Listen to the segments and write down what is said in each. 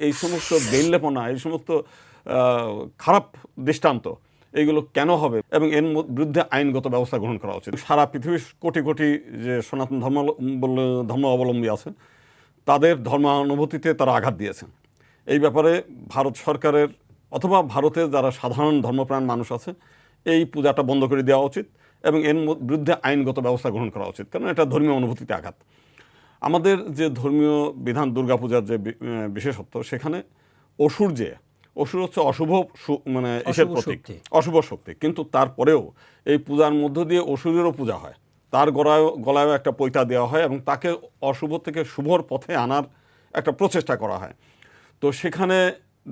এই সমস্ত বেল্লেপনা, এই সমস্ত খারাপ দৃষ্টান্ত এইগুলো কেন হবে এবং এর বিরুদ্ধে আইনগত ব্যবস্থা গ্রহণ করা উচিত। সারা পৃথিবীর কোটি কোটি যে সনাতন ধর্ম অবলম্বী আছেন তাদের ধর্মানুভূতিতে তারা আঘাত দিয়েছেন। এই ব্যাপারে ভারত সরকারের অথবা ভারতের যারা সাধারণ ধর্মপ্রাণ মানুষ আছে এই পূজাটা বন্ধ করে দেওয়া উচিত এবং এর বিরুদ্ধে আইনগত ব্যবস্থা গ্রহণ করা উচিত, কারণ এটা ধর্মীয় অনুভূতিতে আঘাত। আমাদের যে ধর্মীয় বিধান দুর্গাপূজার যে বিশেষত্ব, সেখানে অসুর হচ্ছে অশুভ, মানে এসের প্রতীক, অশুভ শক্তি, কিন্তু তারপরেও এই পূজার মধ্য দিয়ে অসুরেরও পূজা হয়, তার গলায়ও একটা পৈতা দেওয়া হয় এবং তাকে অশুভ থেকে শুভর পথে আনার একটা প্রচেষ্টা করা হয়। তো সেখানে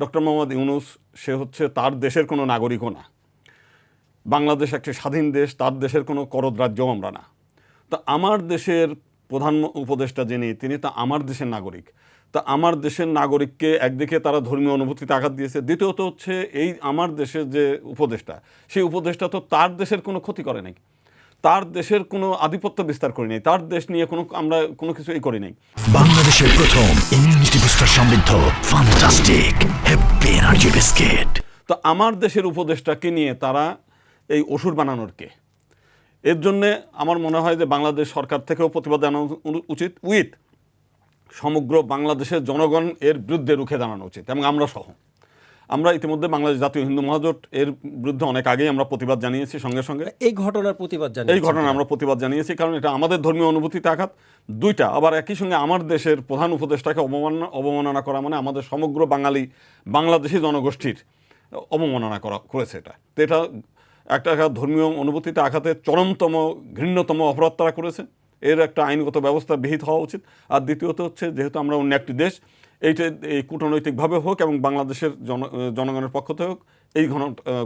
ডক্টর মোহাম্মদ ইউনূস সে হচ্ছে তার দেশের কোনো নাগরিকও না, বাংলাদেশ একটি স্বাধীন দেশ, তার দেশের কোনো করদ রাজ্যও আমরা না। তো আমার দেশের প্রধান উপদেষ্টা যিনি, তিনি তো আমার দেশের নাগরিক। তা আমার দেশের নাগরিককে একদিকে তারা ধর্মীয় অনুভূতিতে আঘাত দিয়েছে, দ্বিতীয়ত হচ্ছে এই আমার দেশের যে উপদেষ্টা, সেই উপদেষ্টা তো তার দেশের কোনো ক্ষতি করে নাই, তার দেশের কোনো আধিপত্য বিস্তার করি নাই, তার দেশ নিয়ে আমরা কোনো কিছুই করি নাই। বাংলাদেশের প্রথম ইমিউনিটি বুস্টার সমৃদ্ধ ফ্যান্টাস্টিক হ্যাপি এনার্জি বিস্কিট। তো আমার দেশের উপদেষ্টাকে নিয়ে তারা এই অসুর বানানোর কে? এর জন্যে আমার মনে হয় যে বাংলাদেশ সরকার থেকেও প্রতিবাদ জানানো উচিত, সমগ্র বাংলাদেশের জনগণ এর বিরুদ্ধে রুখে দাঁড়ানো উচিত এবং আমরা সহ। আমরা ইতিমধ্যে বাংলাদেশ জাতীয় হিন্দু মহাজোট এর বিরুদ্ধে অনেক আগেই আমরা প্রতিবাদ জানিয়েছি। সঙ্গে সঙ্গে এই ঘটনা আমরা প্রতিবাদ জানিয়েছি, কারণ এটা আমাদের ধর্মীয় অনুভূতিতে আঘাত। দুইটা আবার একই সঙ্গে আমার দেশের প্রধান উপদেষ্টাকে অবমাননা করা মানে আমাদের সমগ্র বাংলাদেশি জনগোষ্ঠীর অবমাননা করেছে এটা। তো এটা একটা ধর্মীয় অনুভূতিতে আঘাতের চরমতম ঘৃণ্যতম অপরাধ তারা করেছে, এর একটা আইনগত ব্যবস্থা বিহিত হওয়া উচিত। আর দ্বিতীয়ত হচ্ছে, যেহেতু আমরা অন্য একটি দেশ, এই কূটনৈতিকভাবে হোক এবং বাংলাদেশের জনগণের পক্ষ থেকে হোক এই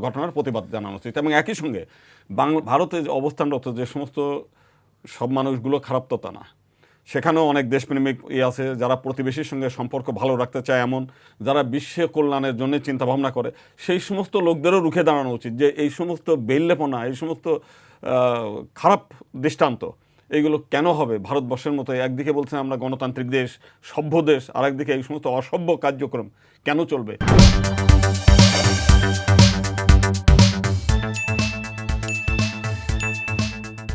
ঘটনার প্রতিবাদ জানানো উচিত। এবং একই সঙ্গে ভারতে অবস্থানরত যে সমস্ত সব মানুষগুলো খারাপ তো তা না, সেখানেও অনেক দেশপ্রেমিক আছে যারা প্রতিবেশীর সঙ্গে সম্পর্ক ভালো রাখতে চায়, এমন যারা বিশ্ব কল্যাণের জন্য চিন্তাভাবনা করে, সেই সমস্ত লোকদেরও রুখে দাঁড়ানো উচিত যে এই সমস্ত বেল্লেপনা, এই সমস্ত খারাপ দৃষ্টান্ত এইগুলো কেন হবে। ভারতবর্ষের মতো একদিকে বলছেন আমরা গণতান্ত্রিক দেশ, সভ্য দেশ, আর একদিকে এই সমস্ত অসভ্য কার্যক্রম কেন চলবে?